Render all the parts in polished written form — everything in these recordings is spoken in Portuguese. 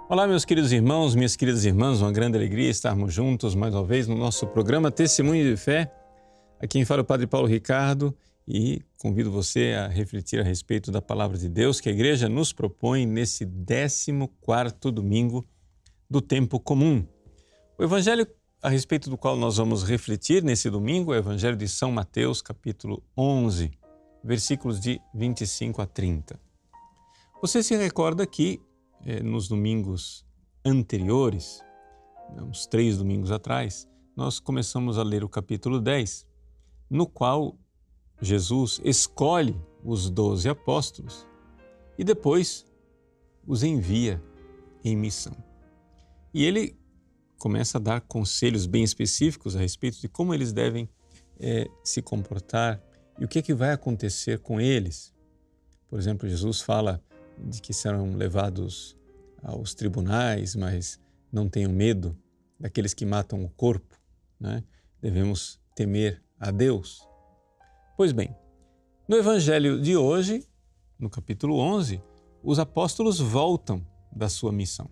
Olá, meus queridos irmãos, minhas queridas irmãs, uma grande alegria estarmos juntos mais uma vez no nosso programa Testemunho de Fé. Aqui quem fala é o Padre Paulo Ricardo e convido você a refletir a respeito da Palavra de Deus que a Igreja nos propõe nesse 14º domingo do tempo comum. O Evangelho a respeito do qual nós vamos refletir nesse domingo é o Evangelho de São Mateus, capítulo 11, versículos de 25 a 30. Você se recorda que nos domingos anteriores, uns 3 domingos atrás, nós começamos a ler o capítulo 10, no qual Jesus escolhe os 12 apóstolos e depois os envia em missão. E ele começa a dar conselhos bem específicos a respeito de como eles devem se comportar e o que vai acontecer com eles. Por exemplo, Jesus fala de que serão levados aos tribunais, mas não tenham medo daqueles que matam o corpo, né? Devemos temer a Deus. Pois bem, no Evangelho de hoje, no capítulo 11, os apóstolos voltam da sua missão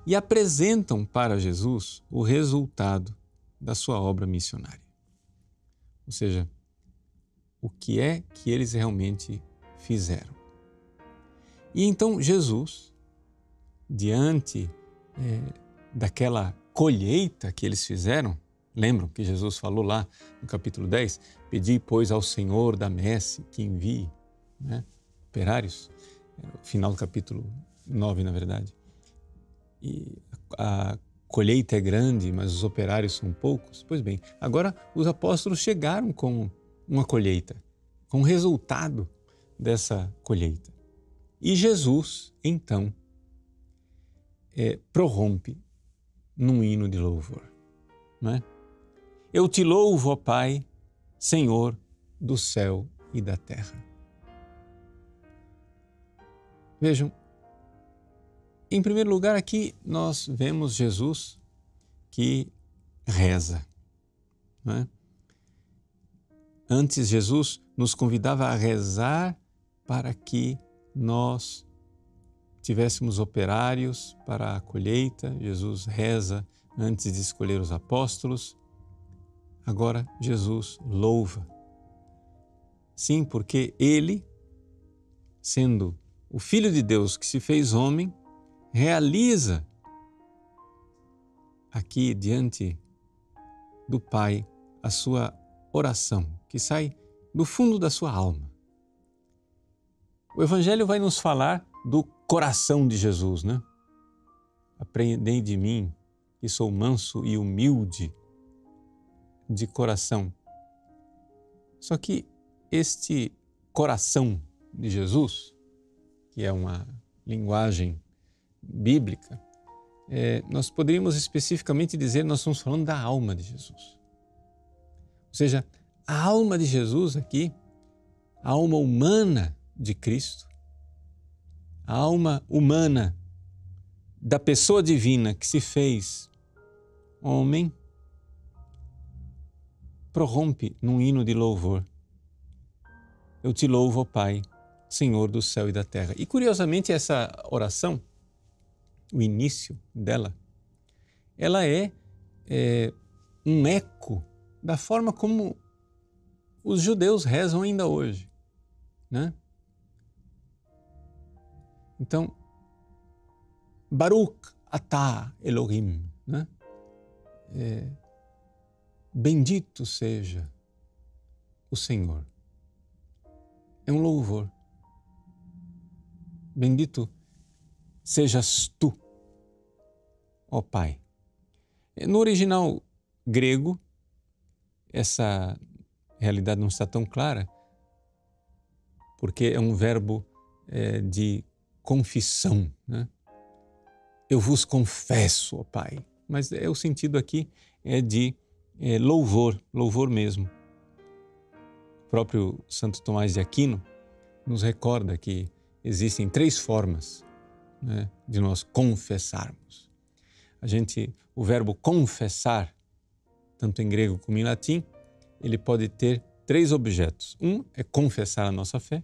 e apresentam para Jesus o resultado da sua obra missionária. Ou seja, o que é que eles realmente fizeram. E então Jesus, diante daquela colheita que eles fizeram, lembram que Jesus falou lá no capítulo 10, pedi, pois, ao Senhor da messe que envie operários, final do capítulo 9, na verdade. E a colheita é grande, mas os operários são poucos. Pois bem, agora os apóstolos chegaram com uma colheita, com o resultado dessa colheita. E Jesus, então, prorrompe num hino de louvor. Não é? Eu te louvo, ó Pai, Senhor do céu e da terra. Vejam, em primeiro lugar aqui nós vemos Jesus que reza. Não é? Antes Jesus nos convidava a rezar para que nós tivéssemos operários para a colheita. Jesus reza antes de escolher os apóstolos. Agora Jesus louva. Sim, porque Ele, sendo o Filho de Deus que se fez homem, realiza aqui diante do Pai a sua oração, que sai do fundo da sua alma. O Evangelho vai nos falar do coração de Jesus, né? Aprendei de mim, que sou manso e humilde de coração. Só que este coração de Jesus, que é uma linguagem bíblica, nós poderíamos especificamente dizer, nós estamos falando da alma de Jesus. Ou seja, a alma de Jesus aqui, a alma humana de Cristo, a alma humana da pessoa divina que se fez homem, prorrompe num hino de louvor. Eu te louvo, ó Pai, Senhor do céu e da terra. E curiosamente essa oração, o início dela, ela é um eco da forma como os judeus rezam ainda hoje, né? Então, Baruch atah Elohim, né? Bendito seja o Senhor. É um louvor. Bendito sejas tu, ó Pai. No original grego, essa realidade não está tão clara, porque é um verbo de confissão, né? Eu vos confesso, ó Pai. Mas o sentido aqui é de louvor, louvor mesmo. O próprio Santo Tomás de Aquino nos recorda que existem 3 formas, né, de nós confessarmos. O verbo confessar, tanto em grego como em latim, ele pode ter 3 objetos. Um é confessar a nossa fé,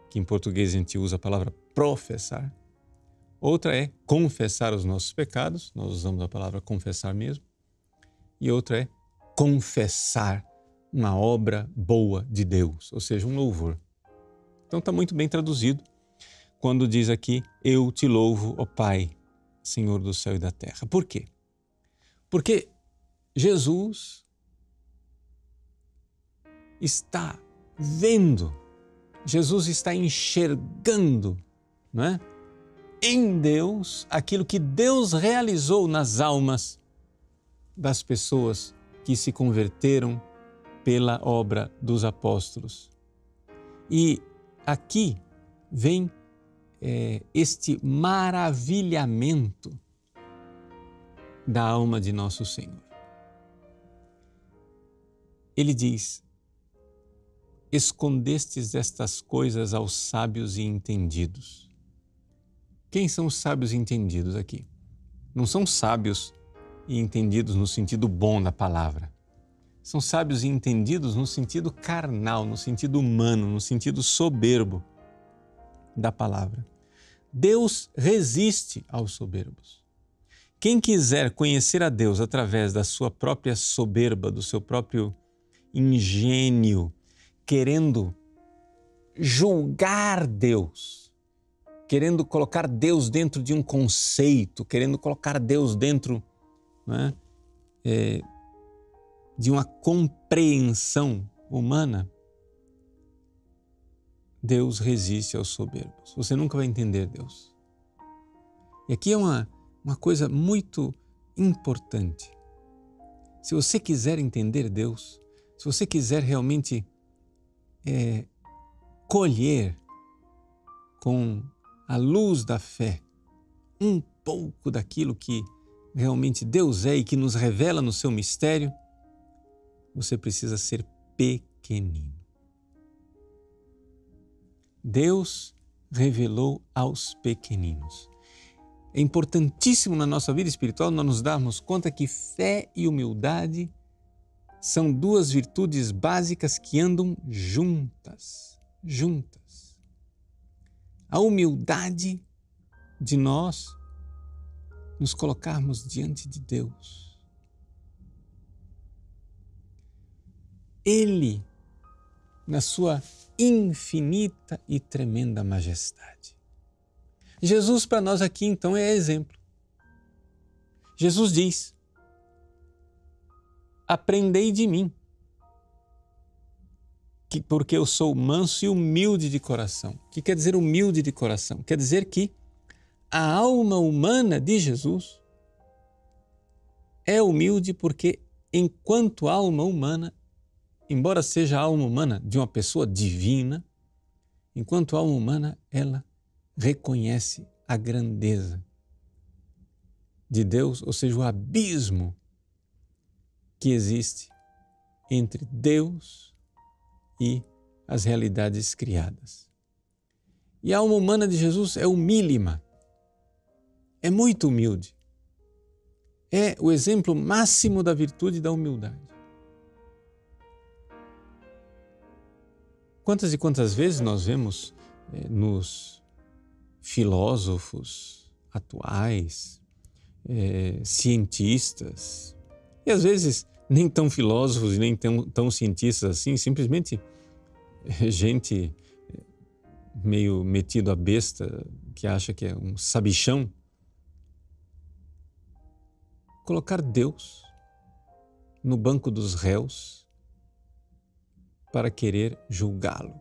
que em português a gente usa a palavra professar. outra é confessar os nossos pecados, nós usamos a palavra confessar mesmo, e outra é confessar uma obra boa de Deus, ou seja, um louvor. Então está muito bem traduzido quando diz aqui, eu te louvo, ó Pai, Senhor do céu e da terra. Por quê? Porque Jesus está vendo, Jesus está enxergando, não é? Em Deus aquilo que Deus realizou nas almas das pessoas que se converteram pela obra dos apóstolos. E aqui vem este maravilhamento da alma de nosso Senhor. Ele diz, escondestes estas coisas aos sábios e entendidos. Quem são os sábios e entendidos aqui? Não são sábios e entendidos no sentido bom da palavra. São sábios e entendidos no sentido carnal, no sentido humano, no sentido soberbo da palavra. Deus resiste aos soberbos. Quem quiser conhecer a Deus através da sua própria soberba, do seu próprio ingênio, querendo julgar Deus, querendo colocar Deus dentro de um conceito, querendo colocar Deus dentro, né, de uma compreensão humana, Deus resiste aos soberbos. Você nunca vai entender Deus. E aqui é uma coisa muito importante. Se você quiser entender Deus, se você quiser realmente colher com a luz da fé um pouco daquilo que realmente Deus é e que nos revela no seu mistério, você precisa ser pequenino. Deus revelou aos pequeninos. É importantíssimo na nossa vida espiritual nós nos darmos conta que fé e humildade são duas virtudes básicas que andam juntas. A humildade de nós nos colocarmos diante de Deus. Ele, na sua infinita e tremenda majestade. Jesus para nós aqui então é exemplo. Jesus diz, aprendei de mim, porque eu sou manso e humilde de coração. O que quer dizer humilde de coração? Quer dizer que a alma humana de Jesus é humilde porque enquanto alma humana, embora seja a alma humana de uma pessoa divina, enquanto alma humana, ela reconhece a grandeza de Deus, ou seja, o abismo que existe entre Deus e as realidades criadas. E a alma humana de Jesus é humílima, é muito humilde. É o exemplo máximo da virtude da humildade. Quantas e quantas vezes nós vemos nos filósofos atuais, cientistas, e às vezes nem tão filósofos e nem tão cientistas assim, simplesmente gente meio metido a besta, que acha que é um sabichão, colocar Deus no banco dos réus para querer julgá-lo.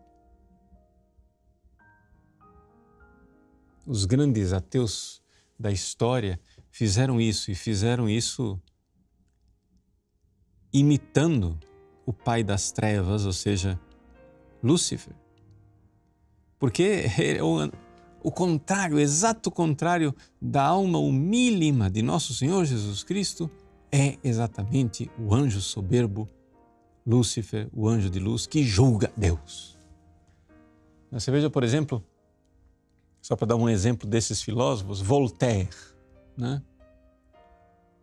Os grandes ateus da história fizeram isso e fizeram isso imitando o pai das trevas, ou seja, Lúcifer. Porque o contrário, o exato contrário da alma humílima de nosso Senhor Jesus Cristo é exatamente o anjo soberbo, Lúcifer, o anjo de luz, que julga Deus. Você veja, por exemplo, só para dar um exemplo desses filósofos, Voltaire, né?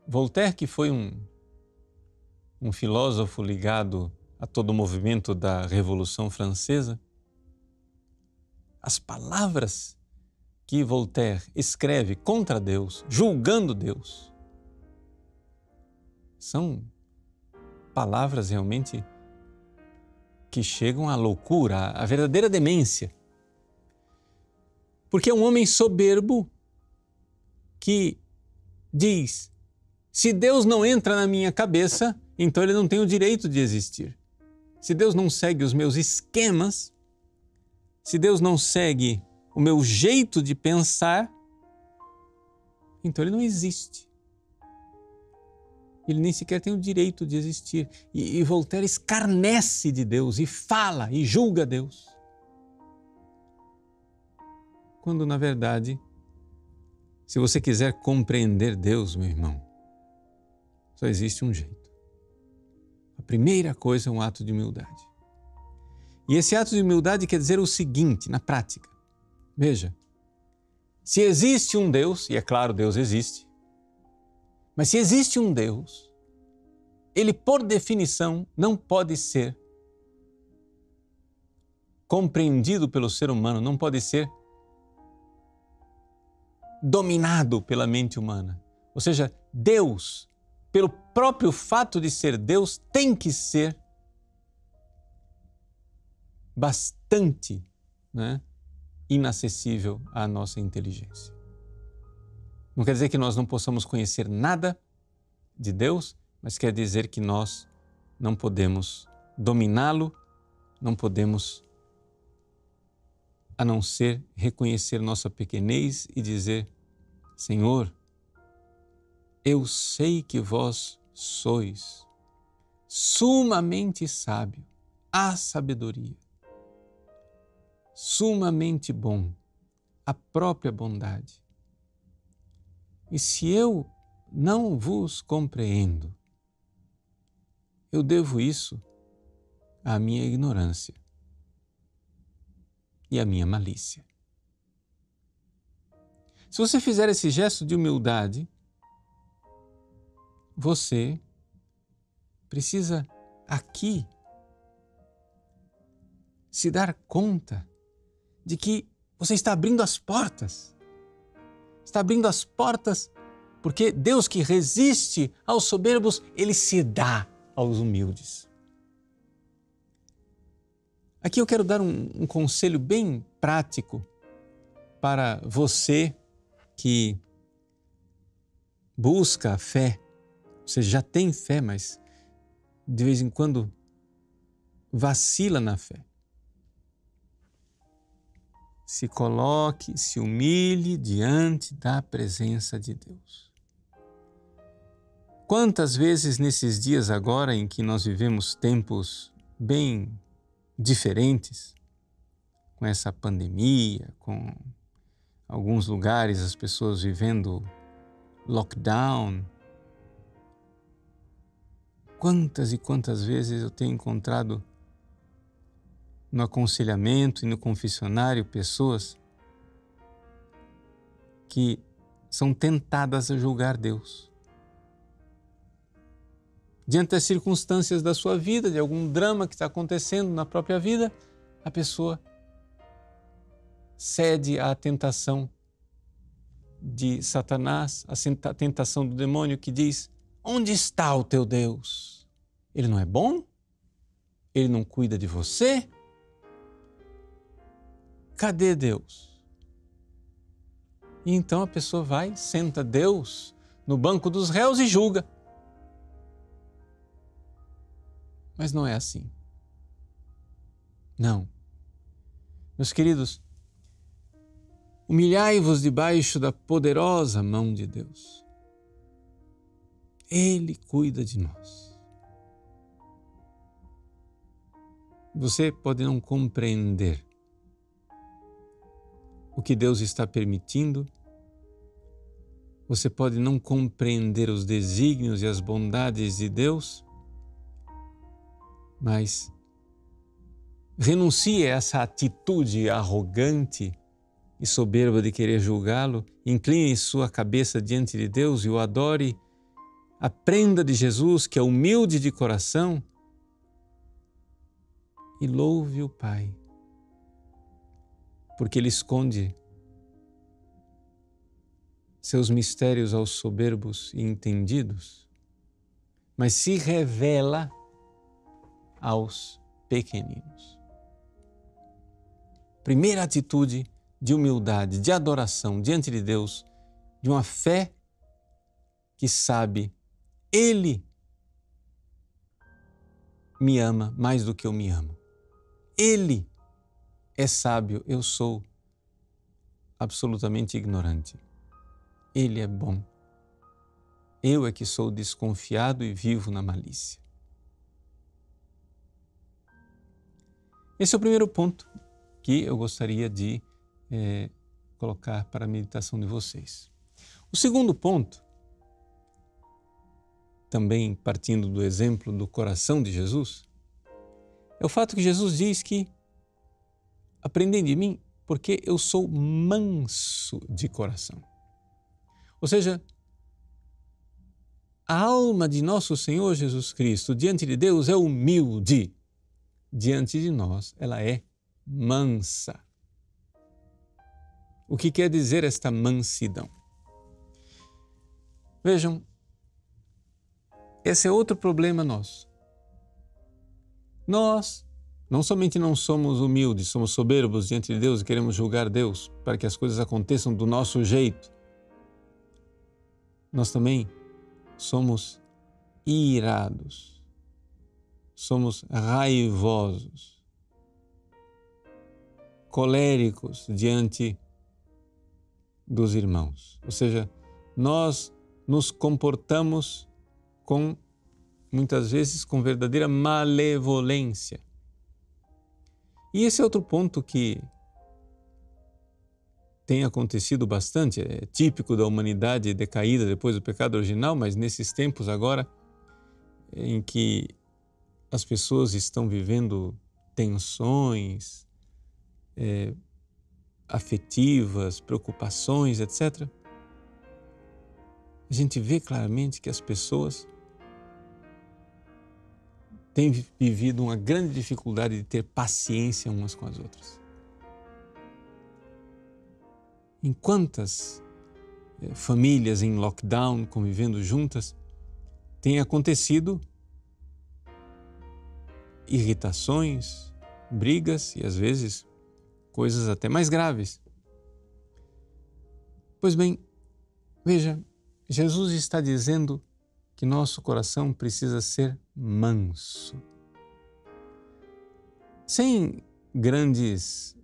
Voltaire, que foi um filósofo ligado a todo o movimento da Revolução Francesa, as palavras que Voltaire escreve contra Deus, julgando Deus, são palavras realmente que chegam à loucura, à verdadeira demência. Porque é um homem soberbo que diz: se Deus não entra na minha cabeça, então ele não tem o direito de existir. Se Deus não segue os meus esquemas, se Deus não segue o meu jeito de pensar, então ele não existe. Ele nem sequer tem o direito de existir. E Voltaire escarnece de Deus e fala e julga Deus. Quando, na verdade, se você quiser compreender Deus, meu irmão, só existe um jeito. A primeira coisa é um ato de humildade. E esse ato de humildade quer dizer o seguinte, na prática. Veja, se existe um Deus, e é claro, Deus existe, mas se existe um Deus, ele, por definição, não pode ser compreendido pelo ser humano, não pode ser dominado pela mente humana. Ou seja, Deus, pelo próprio fato de ser Deus, tem que ser bastante, inacessível à nossa inteligência. Não quer dizer que nós não possamos conhecer nada de Deus, mas quer dizer que nós não podemos dominá-lo, não podemos, a não ser reconhecer nossa pequenez e dizer: Senhor, eu sei que vós sois sumamente sábio, a sabedoria, sumamente bom, a própria bondade. E se eu não vos compreendo, eu devo isso à minha ignorância e à minha malícia. Se você fizer esse gesto de humildade, você precisa aqui se dar conta de que você está abrindo as portas. Está abrindo as portas porque Deus, que resiste aos soberbos, ele se dá aos humildes. Aqui eu quero dar um conselho bem prático para você que busca a fé. Você já tem fé, mas de vez em quando vacila na fé. Se coloque, se humilhe diante da presença de Deus. Quantas vezes nesses dias agora em que nós vivemos tempos bem diferentes, com essa pandemia, com alguns lugares as pessoas vivendo lockdown, quantas e quantas vezes eu tenho encontrado no aconselhamento e no confessionário pessoas que são tentadas a julgar Deus. Diante das circunstâncias da sua vida, de algum drama que está acontecendo na própria vida, a pessoa cede à tentação de Satanás, à tentação do demônio que diz: onde está o teu Deus? Ele não é bom? Ele não cuida de você? Cadê Deus? E então a pessoa vai, senta Deus no banco dos réus e julga. Mas não é assim. Não. Meus queridos, humilhai-vos debaixo da poderosa mão de Deus. Ele cuida de nós. Você pode não compreender o que Deus está permitindo, você pode não compreender os desígnios e as bondades de Deus, mas renuncie a essa atitude arrogante e soberba de querer julgá-lo, incline sua cabeça diante de Deus e o adore, aprenda de Jesus, que é humilde de coração, e louve o Pai, porque Ele esconde seus mistérios aos soberbos e entendidos, mas se revela aos pequeninos. Primeira atitude de humildade, de adoração diante de Deus, de uma fé que sabe, Ele me ama mais do que eu me amo. Ele é sábio, eu sou absolutamente ignorante. Ele é bom. Eu é que sou desconfiado e vivo na malícia. Esse é o primeiro ponto que eu gostaria de colocar para a meditação de vocês. O segundo ponto, também partindo do exemplo do coração de Jesus, é o fato que Jesus diz que aprendem de mim porque eu sou manso de coração. Ou seja, a alma de nosso Senhor Jesus Cristo diante de Deus é humilde. Diante de nós, ela é mansa. O que quer dizer esta mansidão? Vejam, esse é outro problema nosso. Nós não somente não somos humildes, somos soberbos diante de Deus e queremos julgar Deus para que as coisas aconteçam do nosso jeito. Nós também somos irados, somos raivosos, coléricos diante dos irmãos. Ou seja, nós nos comportamos muitas vezes com verdadeira malevolência. E esse é outro ponto que tem acontecido bastante, é típico da humanidade decaída depois do pecado original, mas nesses tempos agora em que as pessoas estão vivendo tensões afetivas, preocupações, etc., a gente vê claramente que as pessoas têm vivido uma grande dificuldade de ter paciência umas com as outras. Em quantas famílias em lockdown, convivendo juntas, tem acontecido irritações, brigas e às vezes coisas até mais graves. Pois bem, veja, Jesus está dizendo que nosso coração precisa ser manso. Sem grandes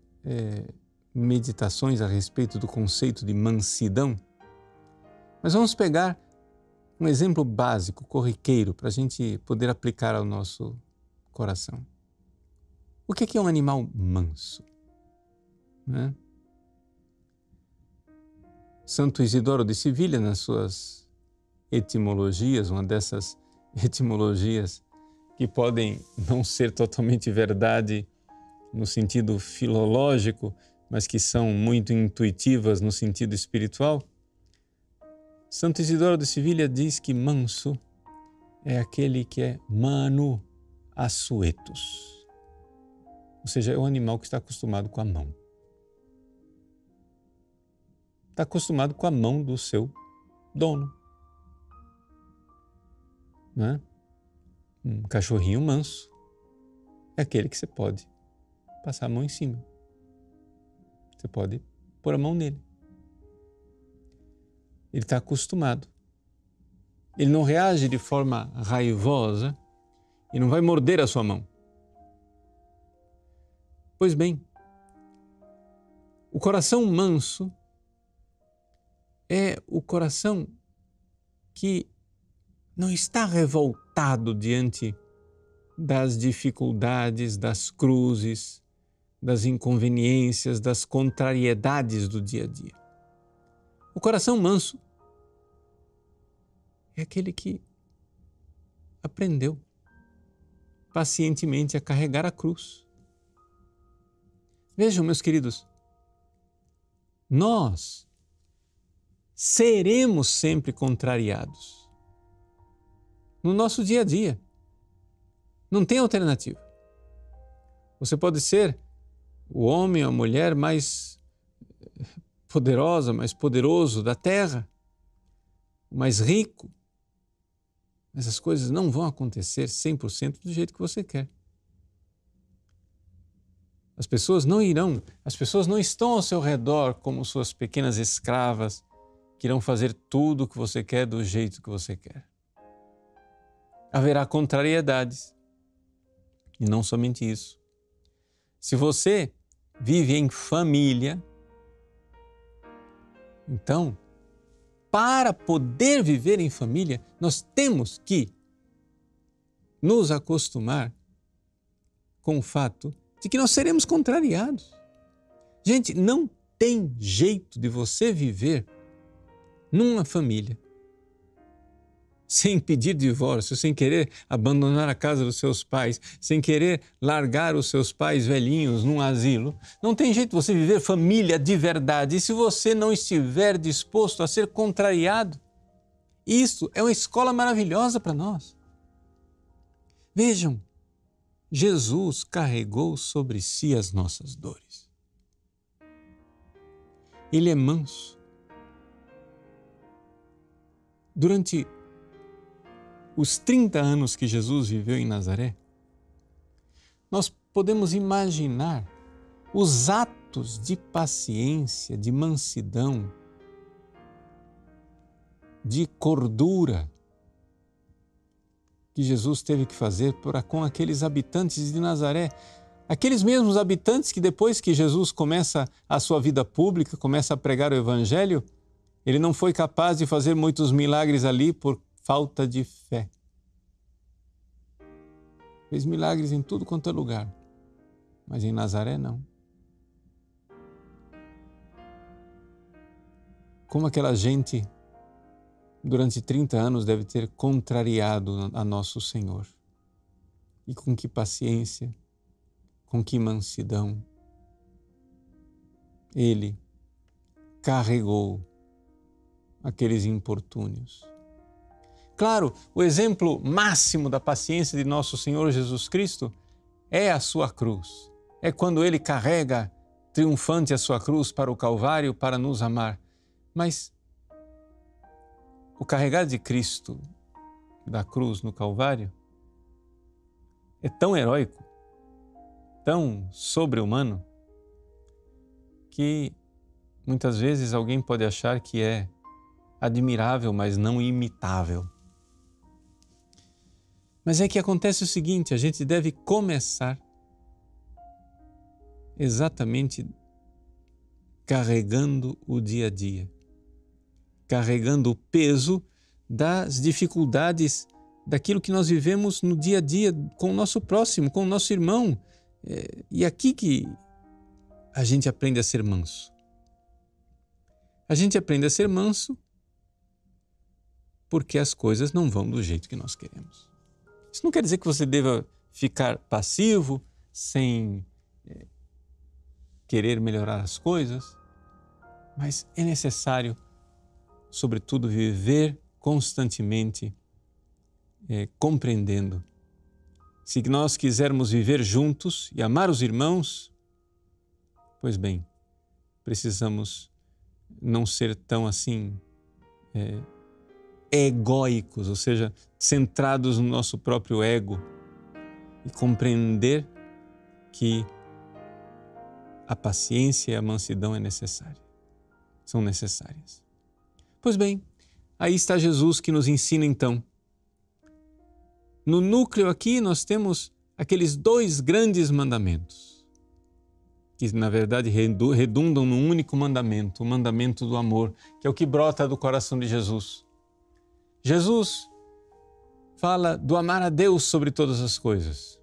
meditações a respeito do conceito de mansidão, mas vamos pegar um exemplo básico, corriqueiro, para a gente poder aplicar ao nosso coração. O que é um animal manso? Né? Santo Isidoro de Sevilha, nas suas etimologias, uma dessas etimologias que podem não ser totalmente verdade no sentido filológico, mas que são muito intuitivas no sentido espiritual. Santo Isidoro de Sevilha diz que manso é aquele que é manu assuetus, ou seja, é um animal que está acostumado com a mão. Está acostumado com a mão do seu dono. Né? Um cachorrinho manso é aquele que você pode passar a mão em cima. Você pode pôr a mão nele. Ele está acostumado. Ele não reage de forma raivosa e não vai morder a sua mão. Pois bem, o coração manso é o coração que não está revoltado diante das dificuldades, das cruzes, das inconveniências, das contrariedades do dia a dia. O coração manso é aquele que aprendeu pacientemente a carregar a cruz. Vejam, meus queridos, nós seremos sempre contrariados no nosso dia a dia. Não tem alternativa. Você pode ser o homem ou a mulher mais poderosa, mais poderoso da terra, o mais rico. Essas coisas não vão acontecer 100% do jeito que você quer. As pessoas não estão ao seu redor como suas pequenas escravas que irão fazer tudo o que você quer do jeito que você quer. Haverá contrariedades. E não somente isso. Se você vive em família, então, para poder viver em família, nós temos que nos acostumar com o fato de que nós seremos contrariados. Gente, não tem jeito de você viver numa família sem pedir divórcio, sem querer abandonar a casa dos seus pais, sem querer largar os seus pais velhinhos num asilo. Não tem jeito de você viver família de verdade se você não estiver disposto a ser contrariado. Isso é uma escola maravilhosa para nós. Vejam, Jesus carregou sobre si as nossas dores. Ele é manso. Durante os 30 anos que Jesus viveu em Nazaré, nós podemos imaginar os atos de paciência, de mansidão, de cordura que Jesus teve que fazer com aqueles habitantes de Nazaré. Aqueles mesmos habitantes que depois que Jesus começa a sua vida pública, começa a pregar o Evangelho, ele não foi capaz de fazer muitos milagres ali por falta de fé. Fez milagres em tudo quanto é lugar, mas em Nazaré não. Como aquela gente durante 30 anos deve ter contrariado a nosso Senhor. E com que paciência, com que mansidão Ele carregou aqueles importúnios. Claro, o exemplo máximo da paciência de nosso Senhor Jesus Cristo é a sua cruz. É quando Ele carrega triunfante a sua cruz para o Calvário para nos amar. Mas o carregar de Cristo da cruz no Calvário é tão heróico, tão sobre-humano, que muitas vezes alguém pode achar que é admirável, mas não imitável. Mas é que acontece o seguinte, a gente deve começar exatamente carregando o dia a dia, carregando o peso das dificuldades daquilo que nós vivemos no dia a dia com o nosso próximo, com o nosso irmão. E aqui que a gente aprende a ser manso. A gente aprende a ser manso porque as coisas não vão do jeito que nós queremos. Isso não quer dizer que você deva ficar passivo, sem querer melhorar as coisas, mas é necessário, sobretudo, viver constantemente compreendendo. Se nós quisermos viver juntos e amar os irmãos, pois bem, precisamos não ser tão assim egóicos, ou seja, centrados no nosso próprio ego e compreender que a paciência e a mansidão são necessárias. Pois bem, aí está Jesus que nos ensina então. No núcleo aqui nós temos aqueles 2 grandes mandamentos, que na verdade redundam num único mandamento, o mandamento do amor, que é o que brota do coração de Jesus. Jesus fala do amar a Deus sobre todas as coisas.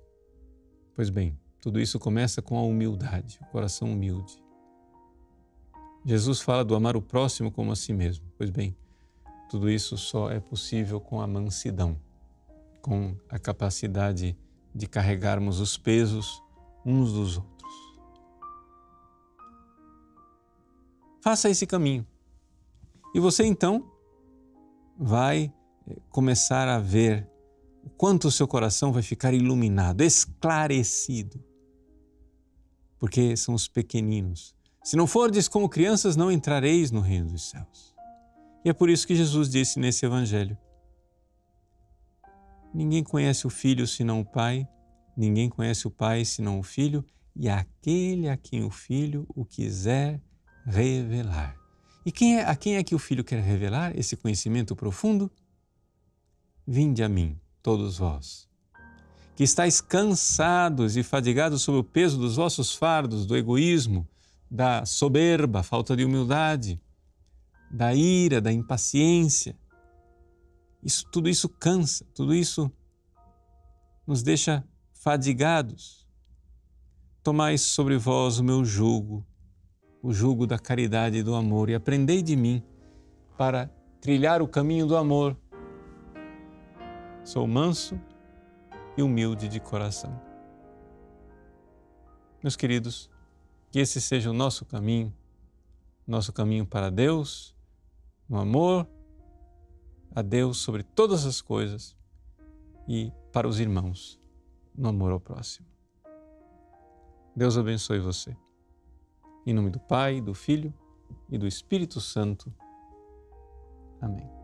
Pois bem, tudo isso começa com a humildade, o coração humilde. Jesus fala do amar o próximo como a si mesmo. Pois bem, tudo isso só é possível com a mansidão, com a capacidade de carregarmos os pesos uns dos outros. Faça esse caminho. E você então vai começar a ver o quanto o seu coração vai ficar iluminado, esclarecido. Porque são os pequeninos, Se não fordes como crianças, não entrareis no reino dos céus. E é por isso que Jesus disse nesse evangelho: ninguém conhece o Filho senão o Pai, ninguém conhece o Pai senão o Filho, e aquele a quem o Filho o quiser revelar. E a quem é que o Filho quer revelar esse conhecimento profundo? Vinde a mim, todos vós, que estáis cansados e fadigados sob o peso dos vossos fardos, do egoísmo, da soberba, falta de humildade, da ira, da impaciência. Tudo isso cansa, tudo isso nos deixa fadigados. Tomai sobre vós o meu jugo, o jugo da caridade e do amor, e aprendei de mim para trilhar o caminho do amor. Sou manso e humilde de coração. Meus queridos, que esse seja o nosso caminho para Deus, no amor a Deus sobre todas as coisas e para os irmãos, no amor ao próximo. Deus abençoe você. Em nome do Pai, do Filho e do Espírito Santo. Amém.